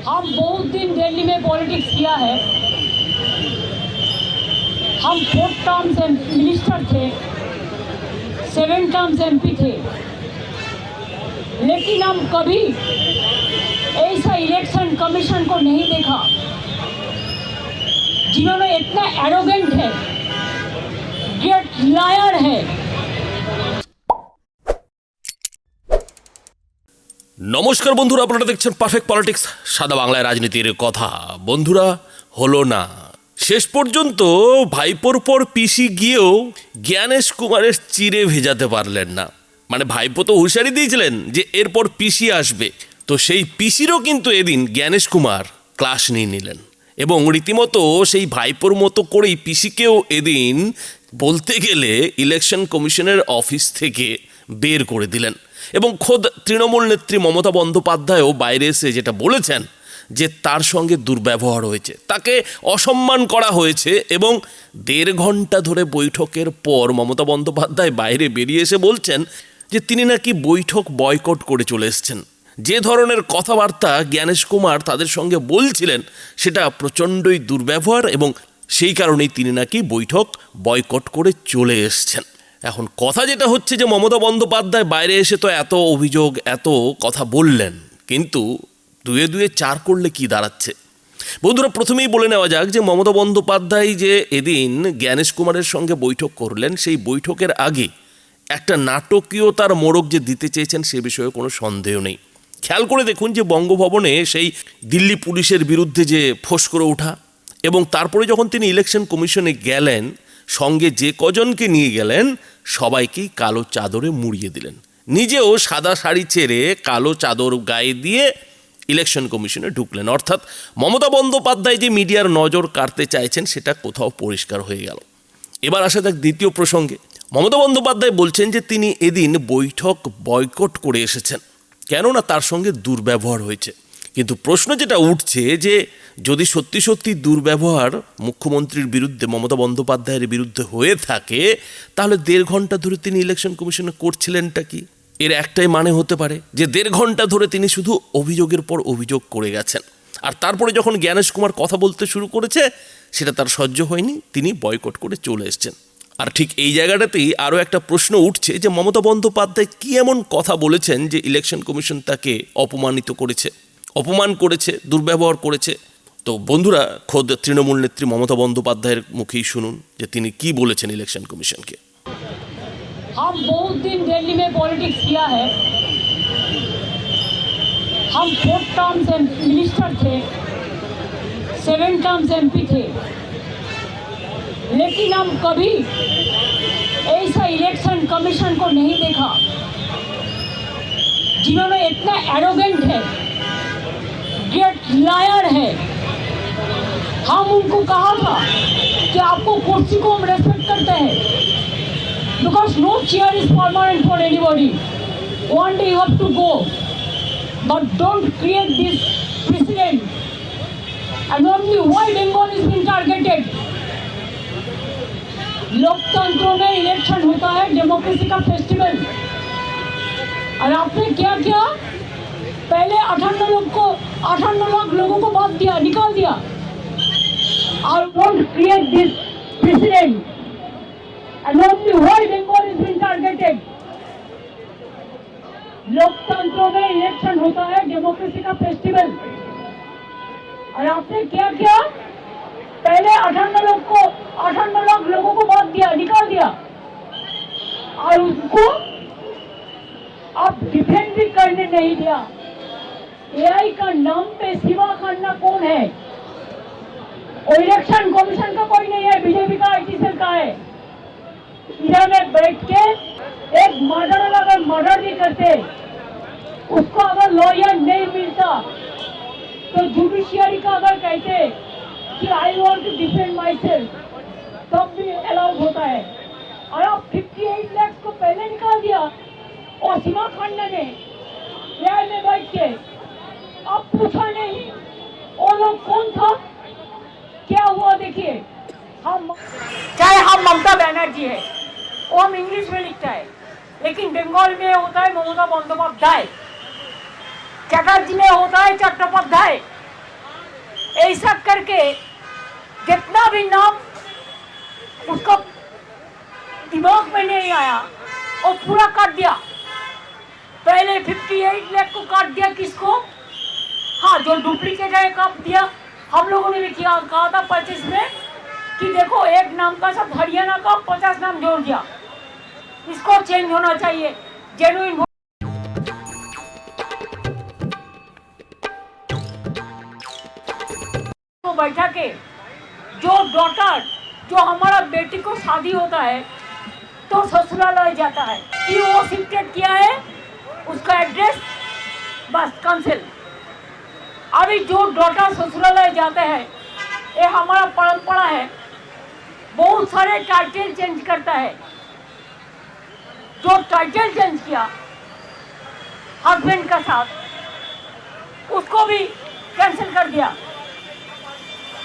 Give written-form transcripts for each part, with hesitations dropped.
हम बहुत दिन दिल्ली में पॉलिटिक्स किया है। हम 4 टर्म्स मिनिस्टर थे, 7 टर्म्स एमपी थे, लेकिन हम कभी ऐसा इलेक्शन कमीशन को नहीं देखा जिन्होंने इतना एरोगेंट है, ग्रेट लायर है। নমস্কার বন্ধুরা, আপনারা দেখছেন পারফেক্ট পলিটিক্স, সাদা বাংলায় রাজনীতির কথা। বন্ধুরা, হলো না শেষ পর্যন্ত ভাইপোর পর পিসি গিয়েও জ্ঞানেশ কুমারের চিরে ভেজাতে পারলেন না। মানে ভাইপো তো হুঁশিয়ারি দিয়েছিলেন যে এরপর পিসি আসবে, তো সেই পিসিরও কিন্তু এদিন জ্ঞানেশ কুমার ক্লাস নিয়ে নিলেন এবং রীতিমতো সেই ভাইপোর মতো করেই পিসিকেও এদিন বলতে গেলে ইলেকশন কমিশনের অফিস থেকে বের করে দিলেন। এবং খোদ তৃণমূল নেত্রী মমতা বন্দ্যোপাধ্যায়ও বাইরে এসে যেটা বলেছেন যে তার সঙ্গে দুর্ব্যবহার হয়েছে, তাকে অসম্মান করা হয়েছে। এবং 1.5 ঘন্টা ধরে বৈঠকের পর মমতা বন্দ্যোপাধ্যায় বাইরে বেরিয়ে এসে বলছেন যে তিনি নাকি বৈঠক বয়কট করে চলে এসেছেন। যে ধরনের কথাবার্তা জ্ঞানেশ কুমার তাদের সঙ্গে বলছিলেন সেটা প্রচণ্ডই দুর্ব্যবহার এবং সেই কারণেই তিনি নাকি বৈঠক বয়কট করে চলে এসেছেন। এখন কথা যেটা হচ্ছে যে মমতা বন্দ্যোপাধ্যায় বাইরে এসে তো এত অভিযোগ এত কথা বললেন, কিন্তু 2 2 4 করলে কি দাঁড়াচ্ছে? বন্ধুরা, প্রথমেই বলে নেওয়া যাক যে মমতা বন্দ্যোপাধ্যায় যে এদিন জ্ঞানেশ কুমারের সঙ্গে বৈঠক করলেন, সেই বৈঠকের আগে একটা নাটকীয়তার মোড়ক যে দিতে চেয়েছেন সে বিষয়ে কোনো সন্দেহ নেই। খেয়াল করে দেখুন যে বঙ্গভবনে সেই দিল্লি পুলিশের বিরুদ্ধে যে ফোঁস করে ওঠা এবং তারপরে যখন তিনি ইলেকশন কমিশনে গেলেন, সঙ্গে যে কজনকে নিয়ে গেলেন সবাইকেই কালো চাদরে মুড়িয়ে দিলেন। নিজেও সাদা শাড়ি ছেড়ে কালো চাদর গায়ে দিয়ে ইলেকশন কমিশনে ঢুকলেন। অর্থাৎ মমতা বন্দ্যোপাধ্যায় যে মিডিয়ার নজর কাড়তে চাইছেন সেটা কোথাও পরিষ্কার হয়ে গেল। এবার আসা যাক দ্বিতীয় প্রসঙ্গে। মমতা বন্দ্যোপাধ্যায় বলছেন যে তিনি এদিন বৈঠক বয়কট করে এসেছেন, কেননা তার সঙ্গে দুর্ব্যবহার হয়েছে। কিন্তু প্রশ্ন যেটা উঠছে যে যদি সত্যি সত্যি দুর্ব্যবহার মুখ্যমন্ত্রীর বিরুদ্ধে মমতা বন্দ্যোপাধ্যায়ের বিরুদ্ধে হয়ে থাকে, তাহলে 1.5 ঘন্টা ধরে তিনি ইলেকশন কমিশনে করছিলেনটা কি? এর একটাই মানে হতে পারে যে 1.5 ঘন্টা ধরে তিনি শুধু অভিযোগের পর অভিযোগ করে গেছেন, আর তারপরে যখন জ্ঞানেশ কুমার কথা বলতে শুরু করেছে সেটা তার সহ্য হয়নি, তিনি বয়কট করে চলে এসেছেন। আর ঠিক এই জায়গাটাতেই আরও একটা প্রশ্ন উঠছে যে মমতা বন্দ্যোপাধ্যায় কী এমন কথা বলেছেন যে ইলেকশন কমিশন তাকে অপমানিত করেছে, অপমান করেছে, দুর্ব্যবহার করেছে। তো বন্ধুরা, খোদ তৃণমূল নেত্রী মমতা বন্দ্যোপাধ্যায়ের মুখেই শুনুন যে তিনি কি বলেছেন ইলেকশন কমিশনকে। हम बहुत दिन दिल्ली में पॉलिटिक्स किया है। हम 4 टर्म्स मिनिस्टर थे, 7 टर्म्स एमपी थे, लेकिन हम कभी ऐसा इलेक्शन कमीशन को नहीं देखा जिन्होंने इतना एरोगेंट है, ग्रेट लायर है। हम उनको कहा था कि आपको कुर्सी को हम रेस्पेक्ट करते हैं, because no chair is permanent for anybody. One day you have to go, but don't create this precedent. And only why Bengal is being targeted? लोकतंत्र में इलेक्शन होता है, डेमोक्रेसी का फेस्टिवल, और आपने क्या किया? पहले 58 लाख लोगों को बात दिया, निकाल दिया। और don't create this precedent. And only why Bengal is being targeted? लोकतंत्र में इलेक्शन होता है, डेमोक्रेसी का फेस्टिवल, और आपने क्या किया? पहले 58 लाख लोगों को बात दिया, निकाल दिया, और उसको आप डिफेंड भी करने नहीं दिया। एआई का नाम पे सेवा करना कौन है? और इलेक्शन कमीशन का कोई नहीं है, बीजेपी का आईटी सेल का है। इधर में बैठ के एक मर्डर अगर मर्डर भी करते, उसको अगर लॉयर नहीं मिलता तो जुडिशियरी का अगर कहते कि I want to defend my self, तब भी अलाउड होता है। और आप 58 लाख को पहले निकाल दिया, और सीमा खान्ना ने न्याय में बैठ के अब पूछा नहीं वो लोग कौन था, क्या हुआ? देखिए, हम चाहे हम ममता बनर्जी है, वो हम इंग्लिश में लिखता है, लेकिन बंगाल में होता है ममता बंदोपाध्याय, चटर्जी में होता है चट्टोपाध्याय, ऐसा करके जितना भी नाम उसको दिमाग में नहीं आया वो पूरा काट दिया। पहले 58 लाख को काट दिया, किसको? हाँ, जो डुप्लीकेट है काट दिया। हम लोगों ने भी किया, कहा था 25 में कि देखो एक नाम का सब हरियाणा का 50 नाम जोड़ दिया, इसको चेंज होना चाहिए, जेन्युइन को बैठा के जो डॉटर, जो हमारा बेटी को शादी होता है तो ससुरालय जाता है कि वो शिफ्टेड किया है, उसका एड्रेस बस कैंसिल। अभी जो डॉटर ससुरालय जाते हैं, ये हमारा परंपरा है, बहुत सारे टाइटल चेंज करता है। जो टाइटल चेंज किया हस्बैंड का साथ, उसको भी कैंसिल कर दिया।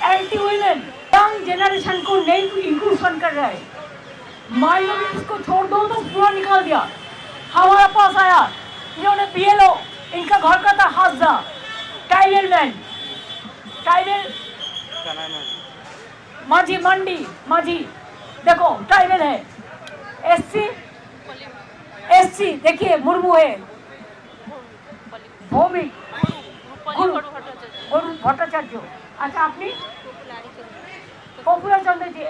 एंटी वुमेन, यंग जनरेशन को नहीं इंक्लूजन कर रहा है। माइनॉरिटीज को छोड़ दो तो पूरा निकाल दिया। हमारे पास आया, इन्होंने बीएलओ, इनका घर का था हाजा, ट्राइबल मैन, ट्राइबल माझी मंडी, माझी देखो ट्राइबल है। एससी देखिए मुर्मू है, भौमिक भट्टाचार्य। अच्छा, आपने पॉपुलर चंद्र जी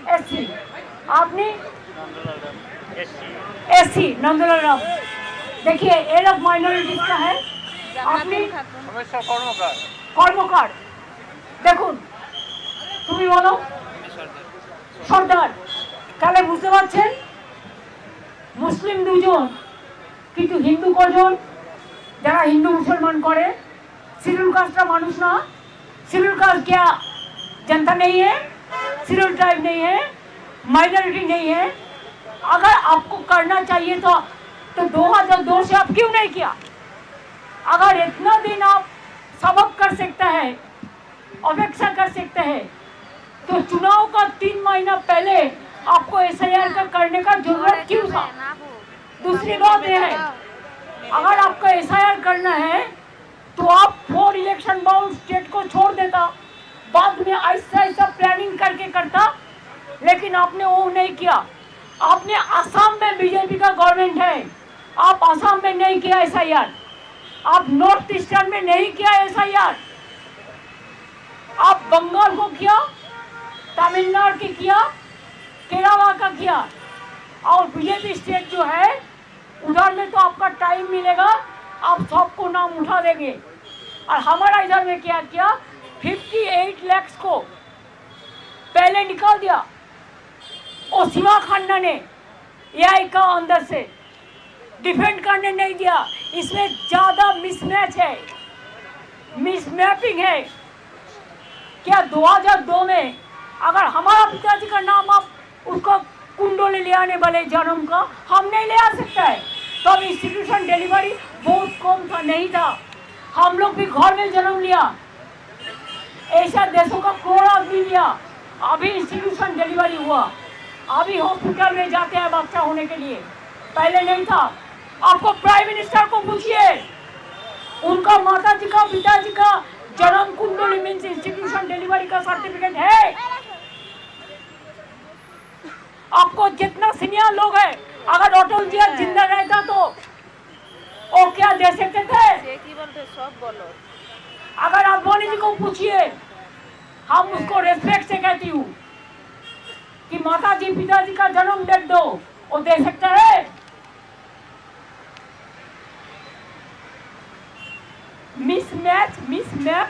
एससी, आपने एससी नंदलाल राम। देखिए ये लोग माइनॉरिटीज का है। आपने কর্মকার দেখুন, তুমি বলো সর্দার। তাহলে বুঝতে পারছেন মুসলিম দুজন কিন্তু হিন্দু কজন, যারা হিন্দু মুসলমান করে। শিডিউল कास्ट मानुष ना, शिड्यूल कास्ट क्या जनता नहीं है, शिड्यूल ट्राइब नहीं है, माइनॉरिटी नहीं है। अगर आपको करना चाहिए तो 2002 से आप क्यों नहीं किया? अगर इतना दिन आप सबक कर सकते हैं, अपेक्षा कर सकते हैं, तो चुनाव का 3 महीना पहले आपको एसआईआर का करने का जरूरत क्यों था? दूसरी बात यह है, अगर आपको एसआईआर करना है तो आप 4 इलेक्शन बाउंड स्टेट को छोड़ देता, बाद में ऐसा ऐसा प्लानिंग करके करता, लेकिन आपने वो नहीं किया। आपने असम में बीजेपी का गवर्नमेंट है, आप असम में नहीं किया एसआईआर, आप नॉर्थ ईस्टर्न में नहीं किया एसआईआर, आप बंगाल को किया, तमिलनाडु की किया, केरला का किया, और बीजेपी स्टेट जो है उधर में तो आपका टाइम मिलेगा, आप सबको नाम उठा देंगे। और हमारा इधर में क्या किया, 58 लाख को पहले निकाल दिया। और सीमा खन्ना ने एआई का अंदर से डिफेंड करने नहीं दिया। इसमें ज्यादा मिसमैच है, मिसमैपिंग है। क्या 2002 में अगर हमारा पिताजी का नाम आप उसको कुंडोले ले आने वाले जन्म का, हम नहीं ले आ सकता है, तो अब इंस्टीट्यूशन डिलीवरी बहुत कम था, नहीं था। हम लोग भी घर में जन्म लिया, ऐसा देशों का करोड़ आदमी लिया, अभी इंस्टीट्यूशन डिलीवरी हुआ, अभी हॉस्पिटल में जाते हैं बच्चा होने के लिए, पहले नहीं था। आपको प्राइम मिनिस्टर को पूछिए, उनका माता जी का पिताजी का जन्म कुंडली मीन्स इंस्टीट्यूशन डिलीवरी का सर्टिफिकेट है। आपको जितना सीनियर लोग है, अगर अटल जी जिंदा रहता तो वो क्या दे सकते थे? सब बोलो। अगर अडवाणी जी को पूछिए, हम उसको रेस्पेक्ट से कहती हूँ कि माता जी पिताजी का जन्म डेट दो, वो दे सकता है? मिसमैप,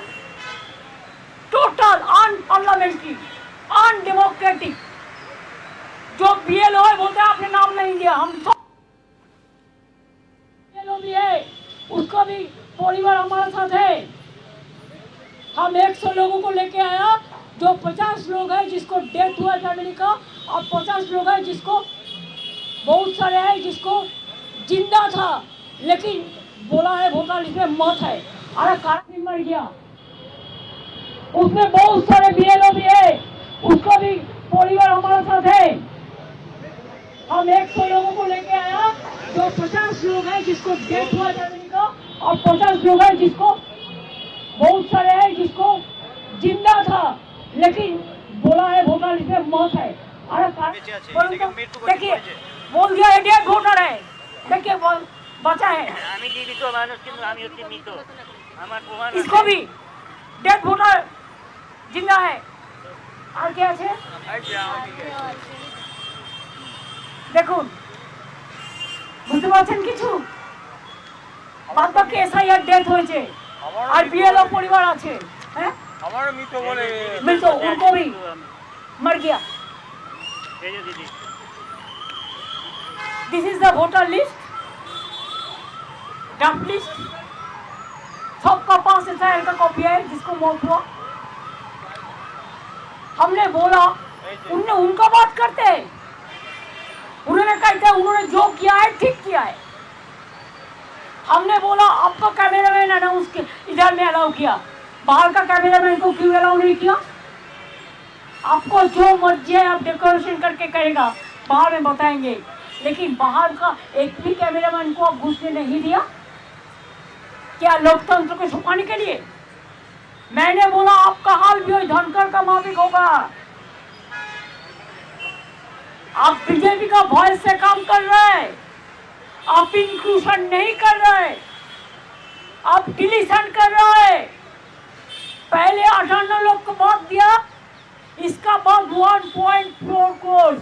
टोटल अनपार्लियामेंट्री, अनडेमोक्रेटिक। जो बीएलओ है बोलते हैं आपने नाम नहीं दिया, हम सब बीएलओ भी है, उसका भी परिवार हमारे साथ है। हम 100 लोगों को लेके आया, जो 50 लोग हैं जिसको डेथ हुआ फैमिली का, और 50 लोग हैं जिसको, बहुत सारे हैं जिसको जिंदा था लेकिन बोला है वोटर लिस्ट में मौत है, अरे कारण मर गया। उसमें बहुत सारे बीएलओ भी है, उसका भी परिवार हमारे साथ है। हम 100 लोगों को लेके आया, जो 50 लोग हैं जिसको डेथ हुआ फैमिली का, और 50 लोग हैं जिसको, बहुत सारे हैं जिसको जिंदा था, लेकिन बोला है वोटर लिस्ट में मौत है। अरे बोलो तो, देखिए बोल दिया है डेड वोटर है, देखिए बचा है, इसको भी डेड वोटर जिंदा है। আর কে আছে দেখুন, বুঝতে পারছেন কিছু? বাদ বাকি এসআইআর ডেথ হয়েছে, আর বিএলও পরিবার আছে। হ্যাঁ हमारा मृत बोले मृत उनको भी मर गया। This is the voter list, draft list, सबका पास एसआईआर का कॉपी है जिसको मौत हुआ। हमने बोला, उनने उनका बात करते हैं, उन्होंने कहते हैं उन्होंने जो किया है ठीक किया है। हमने बोला आपका कैमरामैन अनाउंस इधर में अलाउ किया, बाहर का कैमरामैन को क्यों अलाउ नहीं किया? आपको जो मर्जी है आप डेकोरेशन करके करेगा, बाहर में बताएंगे, लेकिन बाहर का एक भी कैमरामैन को आप घुसने नहीं दिया। क्या लोकतंत्र को छुपाने के लिए? मैंने बोला आपका हाल भी वही धनकर का माफिक होगा। आप बीजेपी का वॉइस से काम कर रहे हैं, आप इंक्लूशन नहीं कर रहे, आप डिलीशन कर रहे हैं। पहले 58 लोग को बात दिया, इसका बाद 1.4 करोड़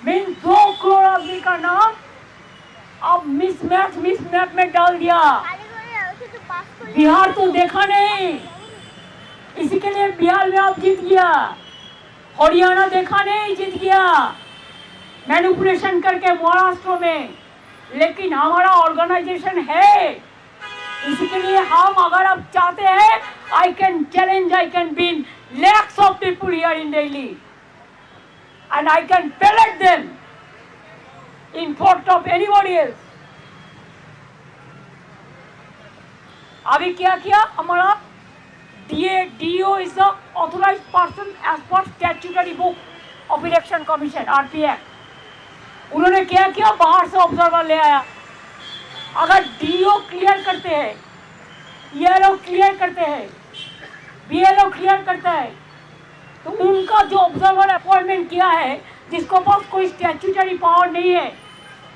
मीन 2 करोड़ आदमी का नाम अब मिसमैच में डाल दिया। बिहार तो देखा नहीं, इसी के लिए बिहार में आप जीत गया। हरियाणा देखा नहीं, जीत गया मैनिपुलेशन करके महाराष्ट्र में। लेकिन हमारा ऑर्गेनाइजेशन है, इसी के लिए हम, अगर आप चाहते हैं, I can challenge, I can win lakhs of people here in Delhi and I can pellet them in front of anybody else. अभी क्या किया हमारा DO is the authorized person as per statutory book of election commission RP Act। उन्होंने क्या किया, बाहर से observer ले आया। अगर DO क्लियर करते हैं, ELO क्लियर करते हैं, BLO क्लियर करता है, तो उनका जो ऑब्जर्वर अपॉइंटमेंट किया है, जिसको पास कोई स्टैट्यूटरी पावर नहीं है,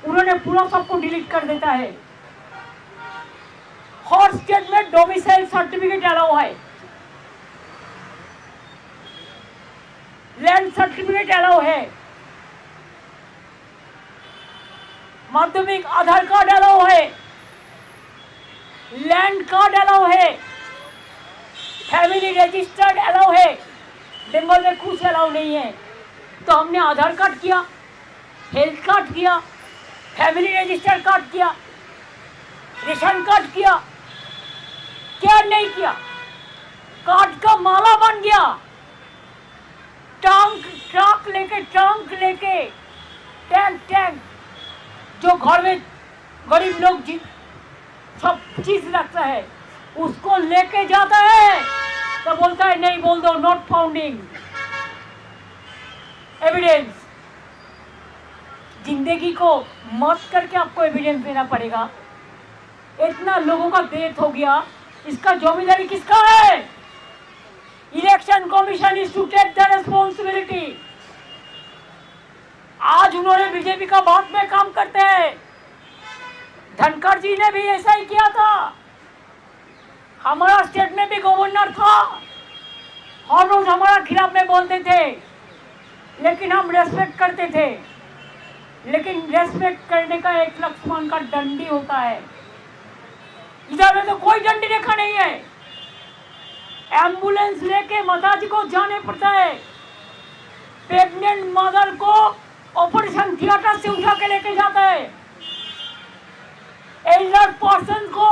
उन्होंने पूरा सबको डिलीट कर देता है। हर स्टेट में डोमिसाइल सर्टिफिकेट अलाउ है, लैंड सर्टिफिकेट अलाउ है, माध्यमिक आधार कार्ड अलाउ है, लैंड कार्ड अलाउ है, फैमिली रजिस्टर्ड अलाउ है। बंगाल में कुछ अलाउ नहीं है। तो हमने आधार कार्ड किया, हेल्थ कार्ड किया, फैमिली रजिस्टर्ड कार्ड किया, रेशन कार्ड किया, क्या नहीं किया? कार्ड का माला बन गया। ट्रक लेके टैंक जो घर में गरीब लोग सब चीज रखता है, उसको लेके जाता है तो बोलता है नहीं, बोल दो नॉट फाउंडिंग एविडेंस। जिंदगी को मत करके आपको एविडेंस देना पड़ेगा। इतना लोगों का डेथ हो गया, इसका जिम्मेदारी किसका है? Election commission is to take the responsibility. आज उन्होंने बीजेपी का बात में काम करते हैं, धनखड़ जी ने भी ऐसा ही किया था। हमारा स्टेट में भी गवर्नर था, हर रोज हमारा खिलाफ में बोलते थे, लेकिन हम रेस्पेक्ट करते थे। लेकिन रेस्पेक्ट करने का एक लक्ष्मण का डंडी होता है, इधर में तो कोई डंडी देखा नहीं है। एम्बुलेंस लेके माताजी को जाने पड़ता है, प्रेग्नेंट मदर को ऑपरेशन थिएटर से उठा के लेके जाता है, एल्डर पर्सन को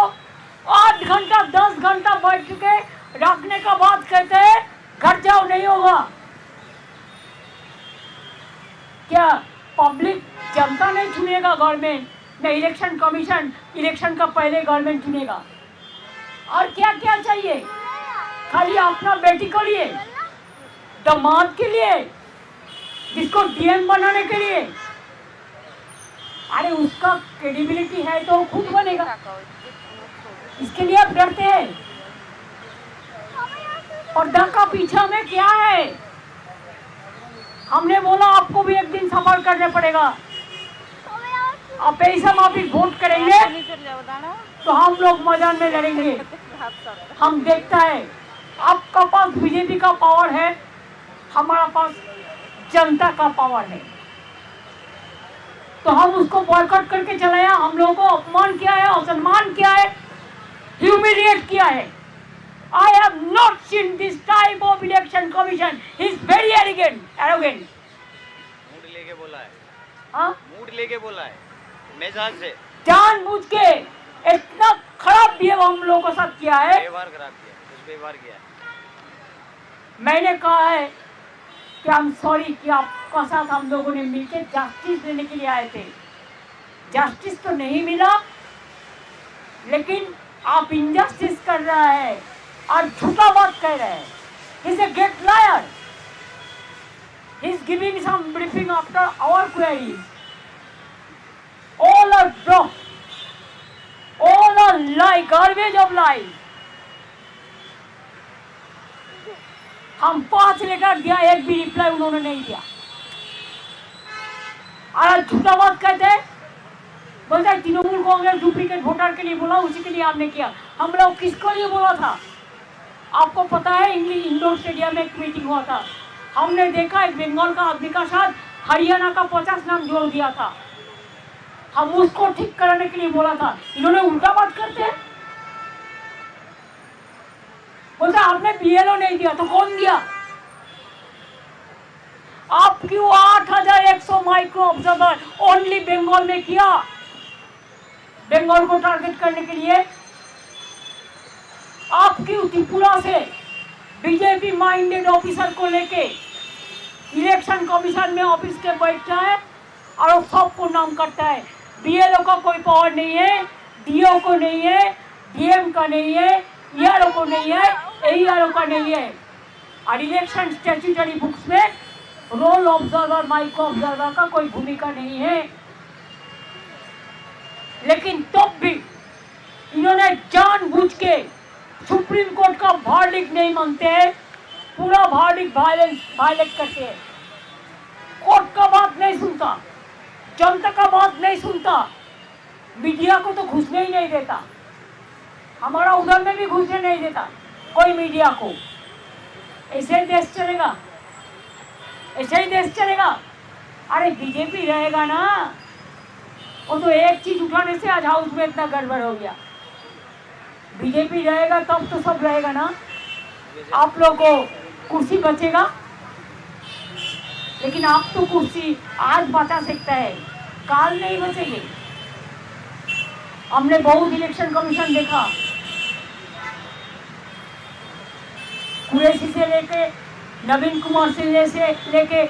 8 घंटा 10 घंटा बैठ के रखने का बात कहते हैं घर जाओ, नहीं होगा। क्या पब्लिक जनता नहीं चुनेगा गवर्नमेंट में? इलेक्शन कमीशन इलेक्शन का पहले गवर्नमेंट चुनेगा। और क्या क्या चाहिए? खाली अपना बेटी के लिए, दामाद के लिए, जिसको डीएम बनाने के लिए। अरे उसका क्रेडिबिलिटी है तो खुद बनेगा, इसके लिए आप डरते हैं। पर्दा का पीछे में क्या है? हमने बोला आपको भी एक दिन सफर करना पड़ेगा। आप पैसा माफिक वोट करेंगे तो हम लोग मैदान में लड़ेंगे। हम देखता है आपका पास बीजेपी का पावर है, हमारा पास जनता का पावर है, तो हम उसको बॉयकॉट करके चलाया। हम लोगों को अपमान किया है, असम्मान किया है, ह्यूमिलिएट किया है। I have not seen this type of election commission. He is very arrogant. Mood लेके बोला है। हाँ? मूड लेके बोला है, मिजाज से। जानबूझ के इतना खराब बिहेव हम लोगों के साथ किया है। व्यवहार खराब किया, कुछ व्यवहार किया है। मैंने कहा है कि आई एम सॉरी कि आपका साथ हम लोगों ने मिलकर जस्टिस देने के लिए आए थे। जस्टिस तो नहीं मिला, लेकिन आप इनजस्टिस कर रहा है और झूठा बात कह रहे हैं। He is a great liar. He is giving some briefing after our queries. All are bluff. All are lie, garbage of lies. हम 5 लेटर दिया, एक भी रिप्लाई उन्होंने नहीं दिया। और झूठा बात कहते हैं, बोलते हैं तृणमूल कांग्रेस डुप्लीकेट वोटर के लिए बोला, उसी के लिए आपने किया। हम लोग किसको लिए बोला था? आपको पता है इंग्लिश इंडोर स्टेडियम में एक मीटिंग हुआ था, हमने देखा एक बंगाल का आदमी का साथ हरियाणा का 50 नाम जोड़ दिया था। हम उसको ठीक कराने के लिए बोला था, इन्होंने उल्टा बात करते हैं। बोलते आपने बीएलओ नहीं दिया, तो कौन दिया? आप क्यों 8100 माइक्रो ऑब्जर्वर ओनली बंगाल में किया, बंगाल को टारगेट करने के लिए? आप क्यों त्रिपुरा से बीजेपी माइंडेड ऑफिसर को लेके इलेक्शन कमीशन में ऑफिस के बैठता है और सबको नाम करता है? बीएलओ का कोई पावर नहीं है, डीओ को नहीं है, डीएम का नहीं है, ईआरओ को नहीं है, एईआरओ का नहीं है। और इलेक्शन स्टैट्यूटरी बुक्स में रोल ऑब्जर्वर, माइक्रो ऑब्जर्वर का कोई भूमिका नहीं है। लेकिन तब भी इन्होंने जानबूझ के सुप्रीम कोर्ट का वर्डिक्ट नहीं मानते हैं, पूरा वर्डिक्ट वायलेट करते हैं। कोर्ट का बात नहीं सुनता, जनता का बात नहीं सुनता, मीडिया को तो घुसने ही नहीं देता। हमारा उधर में भी घुसने नहीं देता कोई मीडिया को। ऐसे ही देश चलेगा? ऐसे ही देश चलेगा? अरे बीजेपी रहेगा ना, वो तो एक चीज उठाने से आज हाउस में इतना गड़बड़ हो गया। बीजेपी रहेगा तब तो सब रहेगा ना। आप लोगों को कुर्सी बचेगा, लेकिन आप तो कुर्सी आज बचा सकता है, काल नहीं बचेगी। हमने बहुत इलेक्शन कमीशन देखा, कुरैशी से लेके नवीन कुमार सिंह से लेके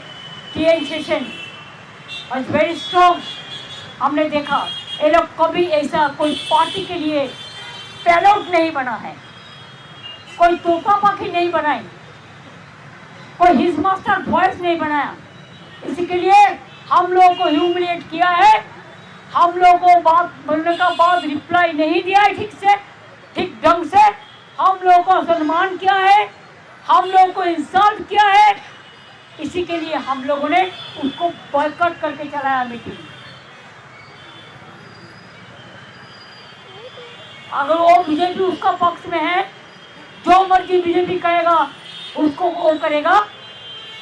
टीएन सेशन और वेरी स्ट्रॉन्ग हमने देखा। ये लोग कभी ऐसा कोई पार्टी के लिए पैलोट नहीं बना है, कोई तोता पाखी नहीं बनाई, कोई हिज मास्टर वॉइस नहीं बनाया। इसी के लिए हम लोगों को ह्यूमिलिएट किया है, हम लोगों को बात बोलने का बाद रिप्लाई नहीं दिया है ठीक से, ठीक ढंग से। हम लोगों को सम्मान किया है, हम लोगों को इंसल्ट किया है। इसी के लिए हम लोगों ने उसको बॉयकॉट करके चलाया मीटिंग। अगर वो बीजेपी उसका पक्ष में है, जो मर्जी बीजेपी कहेगा उसको वो करेगा,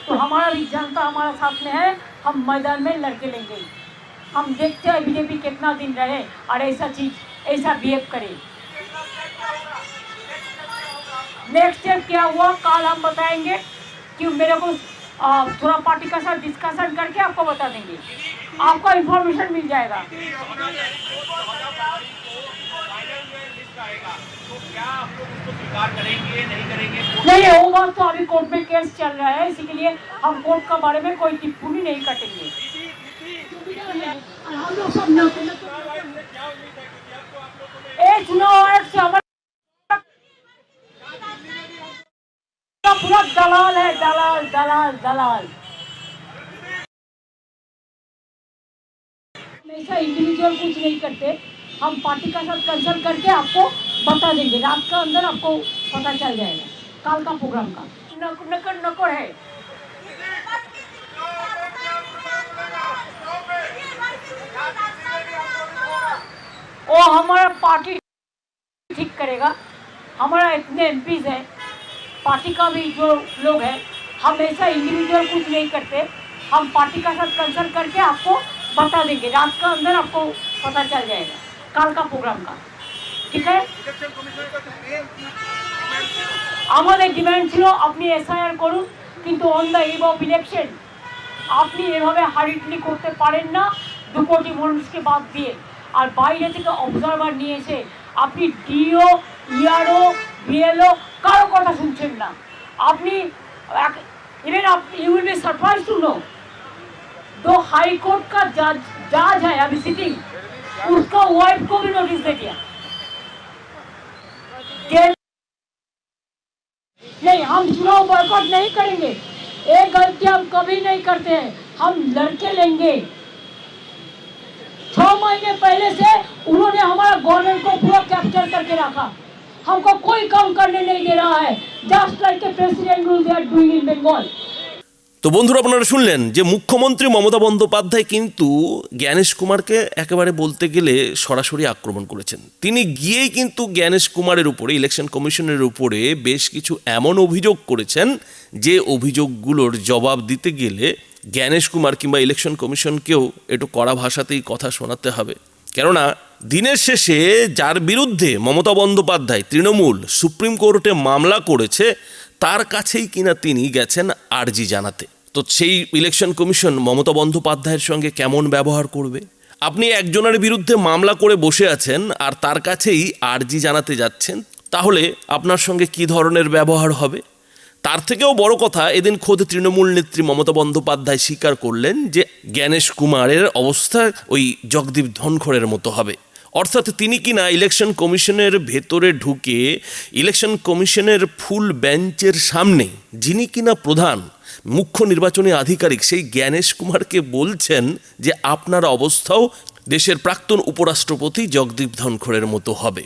तो हमारा भी जनता हमारा साथ में है, हम मैदान में लड़के लेंगे। हम देखते हैं बीजेपी कितना दिन रहे और ऐसा चीज ऐसा बिहेव करे। नेक्स्ट स्टेप क्या हुआ कल हम बताएंगे, कि मेरे को थोड़ा पार्टी का साथ डिस्कशन करके आपको बता देंगे, आपको इंफॉर्मेशन मिल जाएगा। तो क्या आप लोग उसको स्वीकार करेंगे नहीं करेंगे? नहीं, वो बात तो अभी कोर्ट में केस चल रहा है, इसी के लिए हम कोर्ट के बारे में कोई टिप्पणी नहीं कटेंगे। चुनाव आयोग से हमारा पूरा दलाल है, दलाल दलाल दलाल। ऐसा इंडिविजुअल कुछ नहीं करते, हम पार्टी का साथ कंसल्ट करके आपको बता देंगे, रात के अंदर आपको पता चल जाएगा। कल का प्रोग्राम का नकड़ नकड़ है। वो हमारा पार्टी ठीक करेगा। हमारा इतने एमपीज है, पार्टी का भी जो लोग हैं, हम ऐसा इंडिविजुअल कुछ नहीं करते। हम पार्टी का साथ कंसल्ट करके आपको बता देंगे, रात का अंदर आपको पता चल जाएगा कल का प्रोग्राम का, ठीक है। আমাদের ডিমান্ড ছিল আপনি এসআইআর করুন, কিন্তু on the eve of election আপনি এভাবে হারিটলি করতে পারেন না 2 কোটি মানুষকে বাদ দিয়ে। আর বাইরে থেকে অবজারভার নিয়ে এসে আপনি ডিও ইআরও বিএলও কারো কথা শুনছেন না। আপনি इवन आप you will be surprise to know, 2 high court का जज है अभी सिटिंग, उसका वाइफ को भी नोटिस दे दिया। नहीं, हम चुनाव बॉयकॉट नहीं करेंगे, एक गलती हम कभी नहीं करते हैं, हम लड़के लेंगे। 6 महीने पहले से उन्होंने हमारा गवर्नमेंट को पूरा कैप्चर करके रखा, हमको कोई काम करने नहीं दे रहा है, just like the president rule they are doing in Bengal. তো বন্ধুরা, আপনারা শুনলেন যে মুখ্যমন্ত্রী মমতা বন্দ্যোপাধ্যায় কিন্তু জ্ঞানেশ কুমারকে একেবারে বলতে গেলে সরাসরি আক্রমণ করেছেন। তিনি গিয়েই কিন্তু জ্ঞানেশ কুমারের উপরে, ইলেকশন কমিশনের উপরে বেশ কিছু এমন অভিযোগ করেছেন যে অভিযোগগুলোর জবাব দিতে গেলে জ্ঞানেশ কুমার কিংবা ইলেকশন কমিশনকেও একটু কড়া ভাষাতেই কথা শোনাতে হবে। কেননা দিনের শেষে যার বিরুদ্ধে মমতা বন্দ্যোপাধ্যায় তৃণমূল সুপ্রিম কোর্টে মামলা করেছে তার কাছেই কিনা তিনি গেছেন আর্জি জানাতে। তো সেই ইলেকশন কমিশন মমতা বন্দ্যোপাধ্যায়ের সঙ্গে কেমন ব্যবহার করবে? আপনি একজনের বিরুদ্ধে মামলা করে বসে আছেন আর তার কাছেই আর্জি জানাতে যাচ্ছেন, তাহলে আপনার সঙ্গে কি ধরনের ব্যবহার হবে? তার থেকেও বড় কথা, এদিন খোদ তৃণমূল নেত্রী মমতা বন্দ্যোপাধ্যায় স্বীকার করলেন যে জ্ঞানেশ কুমারের অবস্থা ওই জগদীপ ধনখড়ের মতো হবে। অর্থাৎ তিনি কিনা ইলেকশন কমিশনের ভেতরে ঢুকে ইলেকশন কমিশনের ফুল বেঞ্চের সামনে যিনি কিনা প্রধান মুখ্য নির্বাচনী আধিকারিক সেই জ্ঞানেশ কুমারকে বলছেন যে আপনার অবস্থাও দেশের প্রাক্তন উপরাষ্ট্রপতি জগদীপ ধনখড়ের মতো হবে।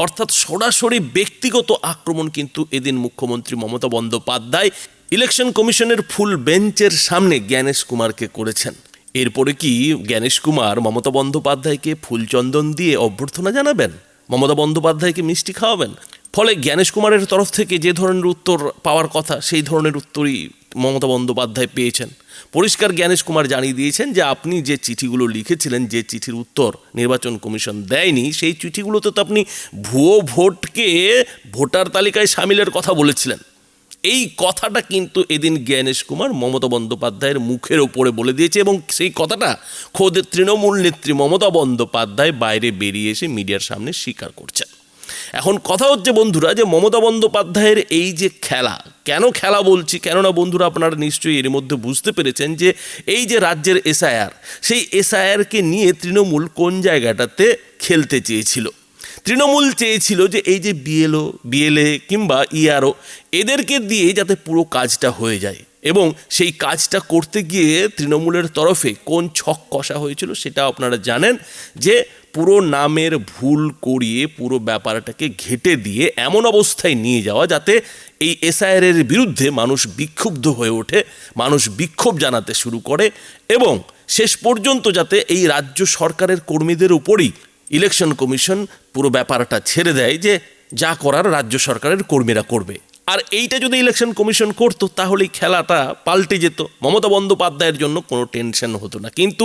অর্থাৎ সরাসরি ব্যক্তিগত আক্রমণ কিন্তু এদিন মুখ্যমন্ত্রী মমতা বন্দ্যোপাধ্যায় ইলেকশন কমিশনের ফুল বেঞ্চের সামনে জ্ঞানেশ কুমারকে করেছেন। এরপরে কি জ্ঞানেশ কুমার মমতা বন্দ্যোপাধ্যায়কে ফুলচন্দন দিয়ে অভ্যর্থনা জানাবেন, মমতা বন্দ্যোপাধ্যায়কে মিষ্টি খাওয়াবেন? ফলে জ্ঞানেশ কুমারের তরফ থেকে যে ধরনের উত্তর পাওয়ার কথা সেই ধরনের উত্তরই মমতা বন্দ্যোপাধ্যায় পেয়েছেন। পরিষ্কার জ্ঞানেশ কুমার জানিয়ে দিয়েছেন যে আপনি যে চিঠিগুলো লিখেছিলেন, যে চিঠির উত্তর নির্বাচন কমিশন দেয়নি, সেই চিঠিগুলোতে তো আপনি ভুয়ো ভোটকে ভোটার তালিকায় সামিলের কথা বলেছিলেন। এই কথাটা কিন্তু এদিন জ্ঞানেশ কুমার মমতা বন্দ্যোপাধ্যায়ের মুখের ওপরে বলে দিয়েছে এবং সেই কথাটা খোদ তৃণমূল নেত্রী মমতা বন্দ্যোপাধ্যায় বাইরে বেরিয়ে এসে মিডিয়ার সামনে স্বীকার করছেন। এখন কথা হচ্ছে বন্ধুরা, যে মমতা বন্দ্যোপাধ্যায়ের এই যে খেলা, কেন খেলা বলছি, কেননা বন্ধুরা আপনারা নিশ্চয়ই এর মধ্যে বুঝতে পেরেছেন যে এই যে রাজ্যের এসআইআর, সেই এসআইআরকে নিয়ে তৃণমূল কোন জায়গাটাতে খেলতে চেয়েছিল। তৃণমূল চেয়েছিল যে এই যে বিএলও বিএলএ কিংবা ইআরও এদেরকে দিয়ে যাতে পুরো কাজটা হয়ে যায়, এবং সেই কাজটা করতে গিয়ে তৃণমূলের তরফে কোন ছক কষা হয়েছিল সেটা আপনারা জানেন, যে পুরো নামের ভুল করিয়ে পুরো ব্যাপারটাকে ঘেঁটে দিয়ে এমন অবস্থায় নিয়ে যাওয়া যাতে এই এসআইআরের বিরুদ্ধে মানুষ বিক্ষুব্ধ হয়ে ওঠে, মানুষ বিক্ষোভ জানাতে শুরু করে, এবং শেষ পর্যন্ত যাতে এই রাজ্য সরকারের কর্মীদের উপরই ইলেকশন কমিশন পুরো ব্যাপারটা ছেড়ে দেয় যে যা করার রাজ্য সরকারের কর্মীরা করবে। আর এইটা যদি ইলেকশন কমিশন করতো তাহলেই খেলাটা পাল্টে যেত, মমতা বন্দ্যোপাধ্যায়ের জন্য কোনো টেনশন হতো না। কিন্তু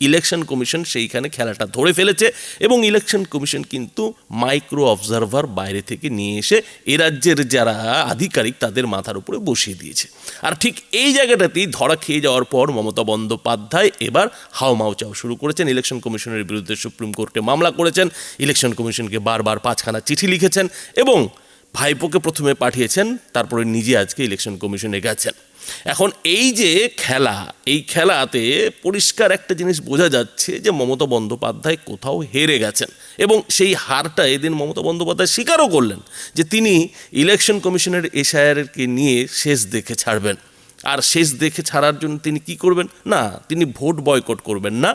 ইলেকশন কমিশন সেইখানে খেলাটা ধরে ফেলেছে এবং ইলেকশন কমিশন কিন্তু মাইক্রো অবজারভার বাইরে থেকে নিয়ে এসে এ রাজ্যের যারা আধিকারিক তাদের মাথার উপরে বসিয়ে দিয়েছে। আর ঠিক এই জায়গাটাতেই ধরা খেয়ে যাওয়ার পর মমতা বন্দ্যোপাধ্যায় এবার হাওমাও চাও শুরু করেছেন। ইলেকশন কমিশনের বিরুদ্ধে সুপ্রিম কোর্টে মামলা করেছেন, ইলেকশন কমিশনকে বারবার 5খানা চিঠি লিখেছেন এবং ভাইপোকে প্রথমে পাঠিয়েছেন, তারপরে নিজে আজকে ইলেকশন কমিশনে গেছেন। এখন এই যে খেলা, এই খেলাতে পরিষ্কার একটা জিনিস বোঝা যাচ্ছে যে মমতা বন্দ্যোপাধ্যায় কোথাও হেরে গেছেন, এবং সেই হারটা এদিন মমতা বন্দ্যোপাধ্যায় স্বীকারও করলেন যে তিনি ইলেকশন কমিশনের এসআইআরকে নিয়ে শেষ দেখে ছাড়বেন। আর শেষ দেখে ছাড়ার জন্য তিনি কি করবেন না, তিনি ভোট বয়কট করবেন না,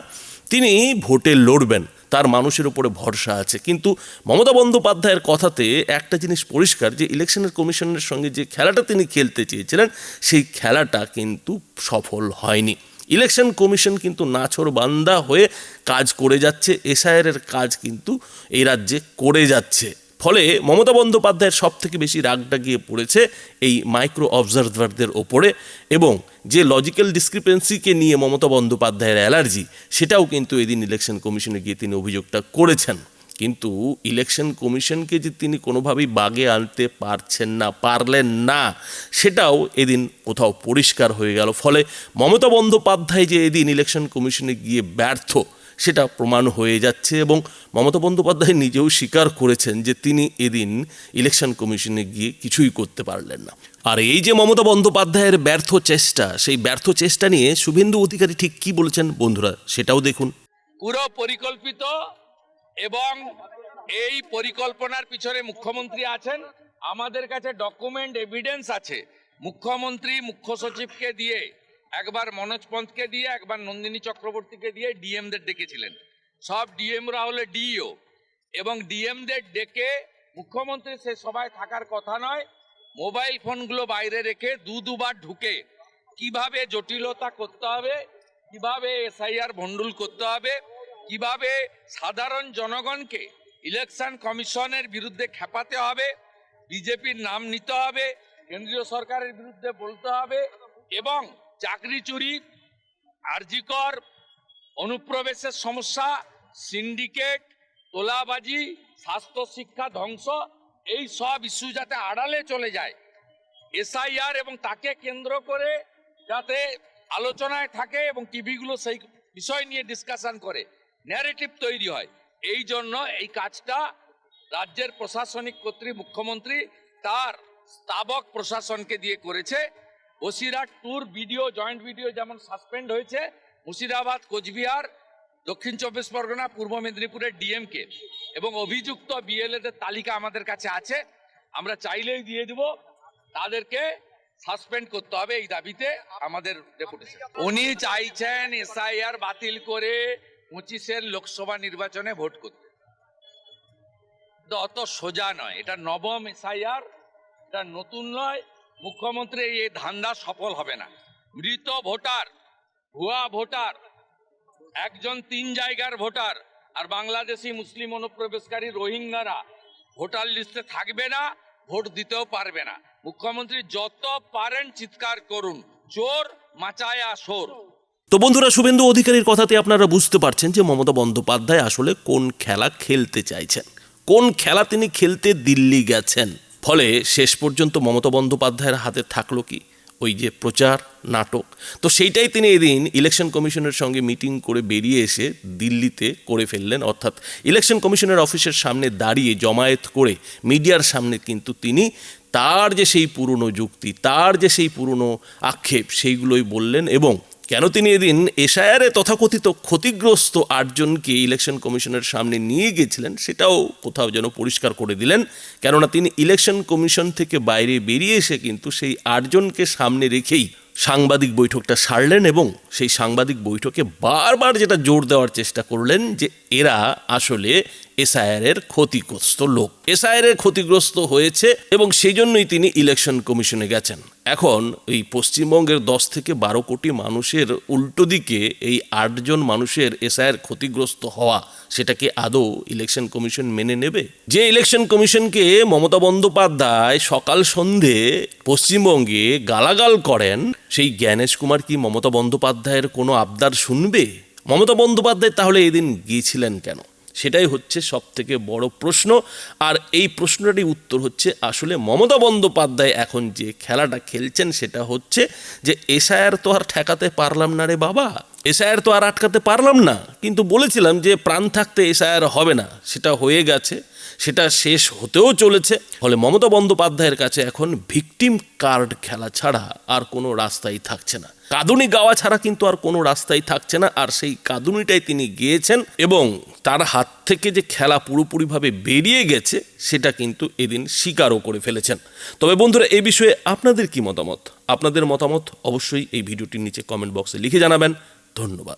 তিনি ভোটে লড়বেন। তার মানুষের উপরে ভরসা আছে। কিন্তু মমতা বন্দ্যোপাধ্যায়ের কথাতে একটা জিনিস পরিষ্কার, যে ইলেকশনের কমিশনের সঙ্গে যে খেলাটা তিনি খেলতে চেয়েছিলেন সেই খেলাটা কিন্তু সফল হয়নি। ইলেকশন কমিশন কিন্তু নাছোড়বান্দা হয়ে কাজ করে যাচ্ছে, এসআইআর কাজ কিন্তু এই রাজ্যে করে যাচ্ছে। ফলে মমতা বন্দ্যোপাধ্যায়ের সব থেকে বেশি রাগটা গিয়ে পড়েছে এই মাইক্রো অবজারভারদের ওপরে, এবং যে লজিক্যাল ডিসক্রিপেন্সিকে নিয়ে মমতা বন্দ্যোপাধ্যায়ের অ্যালার্জি, সেটাও কিন্তু এদিন ইলেকশন কমিশনে গিয়ে তিনি অভিযোগটা করেছেন। কিন্তু ইলেকশন কমিশনকে যে তিনি কোনোভাবেই বাগে আনতে পারলেন না, সেটাও এদিন কোথাও পরিষ্কার হয়ে গেল। ফলে মমতা বন্দ্যোপাধ্যায় যে এদিন ইলেকশন কমিশনে গিয়ে ব্যর্থ, সেটা প্রমাণ হয়ে যাচ্ছে, এবং মমতা বন্দ্যোপাধ্যায় নিজেও স্বীকার করেছেন যে তিনি এদিন ইলেকশন কমিশনে গিয়ে কিছুই করতে পারলেন না। আর এই যে মমতা বন্দ্যোপাধ্যায়ের ব্যর্থ চেষ্টা, সেই ব্যর্থ চেষ্টা নিয়ে শুভেন্দু অধিকারী ঠিক কি বলেছেন বন্ধুরা, সেটাও দেখুন। পুরো পরিকল্পিত, এবং এই পরিকল্পনার পিছনে মুখ্যমন্ত্রী আছেন। আমাদের কাছে ডকুমেন্ট এভিডেন্স আছে। মুখ্যমন্ত্রী মুখ্য সচিবকে দিয়ে, একবার মনোজ পন্তকে দিয়ে, একবার নন্দিনী চক্রবর্তীকে দিয়ে ডিএমদের ডেকেছিলেন। সব ডিএমরা হলে ডিইও, এবং ডিএমদের ডেকে মুখ্যমন্ত্রী সে সভায় থাকার কথা নয়, মোবাইল ফোনগুলো বাইরে রেখে দুবার ঢুকে কিভাবে জটিলতা করতে হবে, কিভাবে এসআইআর ভণ্ডুল করতে হবে, কিভাবে সাধারণ জনগণকে ইলেকশন কমিশনের বিরুদ্ধে খেপাতে হবে, বিজেপির নাম নিতে হবে, কেন্দ্রীয় সরকারের বিরুদ্ধে বলতে হবে, এবং চাকরি চুরি, আরজিকর, অনুপ্রবেশের সমস্যা, সিন্ডিকেট, তোলাবাজি, স্বাস্থ্য শিক্ষা ধ্বংস, এই সব ইস্যু যাতে আড়ালে চলে যায়, এসআইআর এবং তাকে কেন্দ্র করে যাতে আলোচনায় থাকে এবং টিভিগুলো সেই বিষয় নিয়ে ডিসকাশন করে, ন্যারেটিভ তৈরি হয়, এই জন্য এই কাজটা রাজ্যের প্রশাসনিক কর্তৃ মুখ্যমন্ত্রী তার স্থাবক প্রশাসনকে দিয়ে করেছে। Basirhat tour video, joint video যেমন সাসপেন্ড হয়েছে, মুর্শিদাবাদ, কোচবিহার, দক্ষিণ চব্বিশ পরগনা, পূর্ব মেদিনীপুরের ডিএমকে এবং অভিযুক্ত বিএলএদের তালিকা আমাদের কাছে আছে, আমরা চাইলেই দিয়ে দেব, তাদেরকে সাসপেন্ড করতে হবে, এই দাবিতে আমাদের ডেপুটেশন। উনি চাইছেন এসআইআর বাতিল করে 25-এর লোকসভা নির্বাচনে ভোট করতে। অত সোজা নয়, এটা নবম এসআইআর, এটা নতুন নয়। মুখ্যমন্ত্রী এই ধান্দা সফল হবে না। মৃত ভোটার, ভুয়া ভোটার, একজন 3 জায়গার ভোটার, আর বাংলাদেশি মুসলিম অনুপ্রবেশকারী রোহিঙ্গারা ভোটার লিস্টে থাকবে না, ভোট দিতেও পারবে না। মুখ্যমন্ত্রী যত পারেন চিৎকার করুন, চোর মাচায়া সোর। তো বন্ধুরা, শুভেন্দু অধিকারীর কথাতে আপনারা বুঝতে পারছেন যে মমতা বন্দ্যোপাধ্যায় আসলে কোন খেলা খেলতে চাইছেন, কোন খেলা তিনি খেলতে দিল্লি গেছেন। ফলে শেষ পর্যন্ত মমতা বন্দ্যোপাধ্যায়ের হাতে থাকলো কি, ওই যে প্রচার নাটক। তো সেইটাই তিনি এদিন ইলেকশন কমিশনের সঙ্গে মিটিং করে বেরিয়ে এসে দিল্লিতে করে ফেললেন, অর্থাৎ ইলেকশন কমিশনের অফিসের সামনে দাঁড়িয়ে জমায়েত করে মিডিয়ার সামনে কিন্তু তিনি তার যে সেই পুরনো যুক্তি, তার যে সেই পুরনো আক্ষেপ, সেইগুলোই বললেন। এবং কেন তিনি এদিন এসআইআরে তথাকথিত ক্ষতিগ্রস্ত 8 জনকে ইলেকশন কমিশনের সামনে নিয়ে গেছিলেন, সেটাও কোথাও যেন পরিষ্কার করে দিলেন। কেননা তিনি ইলেকশন কমিশন থেকে বাইরে বেরিয়ে এসে কিন্তু সেই 8 জনকে সামনে রেখেই সাংবাদিক বৈঠকটা সারলেন, এবং সেই সাংবাদিক বৈঠকে বারবার যেটা জোর দেওয়ার চেষ্টা করলেন যে এরা আসলে এসআইআর ক্ষতিগ্রস্ত লোক, এসআইআর ক্ষতিগ্রস্ত হয়েছে, এবং সেই জন্যই তিনি ইলেকশন কমিশনে গেছেন। এখন এই পশ্চিমবঙ্গের 10 থেকে 12 কোটি মানুষের উল্টো দিকে এই 8 জন মানুষের এসআইআর ক্ষতিগ্রস্ত হওয়া, সেটাকে আদৌ ইলেকশন কমিশন মেনে নেবে? যে ইলেকশন কমিশনকে মমতা বন্দ্যোপাধ্যায় সকাল সন্ধে পশ্চিমবঙ্গে গালাগাল করেন, সেই জ্ঞানেশ কুমার কি মমতা বন্দ্যোপাধ্যায়ের কোনো আবদার শুনবে? মমতা বন্দ্যোপাধ্যায় তাহলে এদিন গিয়েছিলেন কেন? সেটাই হচ্ছে সব থেকে বড় প্রশ্ন। আর এই প্রশ্নটারই উত্তর হচ্ছে, আসলে মমতা বন্দ্যোপাধ্যায় এখন যে খেলাটা খেলছেন সেটা হচ্ছে যে এসআইআর তো আর ঠেকাতে পারলাম না রে বাবা, এসআইআর তো আর আটকাতে পারলাম না, কিন্তু বলেছিলাম যে প্রাণ থাকতে এসআইআর হবে না, সেটা হয়ে গেছে, সেটা শেষ হতেও চলেছে। ফলে মমতা বন্দ্যোপাধ্যায়ের কাছে এখন ভিকটিম কার্ড খেলা ছাড়া আর কোনো রাস্তাই থাকছে না, কাঁদুনি গাওয়া ছাড়া কিন্তু আর কোনো রাস্তাই থাকছে না। আর সেই কাঁদুনিটাই তিনি গিয়েছেন, এবং তার হাত থেকে যে খেলা পুরোপুরিভাবে বেরিয়ে গেছে সেটা কিন্তু এদিন স্বীকারও করে ফেলেছেন। তবে বন্ধুরা, এই বিষয়ে আপনাদের কি মতামত? আপনাদের মতামত অবশ্যই এই ভিডিওটির নিচে কমেন্ট বক্সে লিখে জানাবেন। ধন্যবাদ।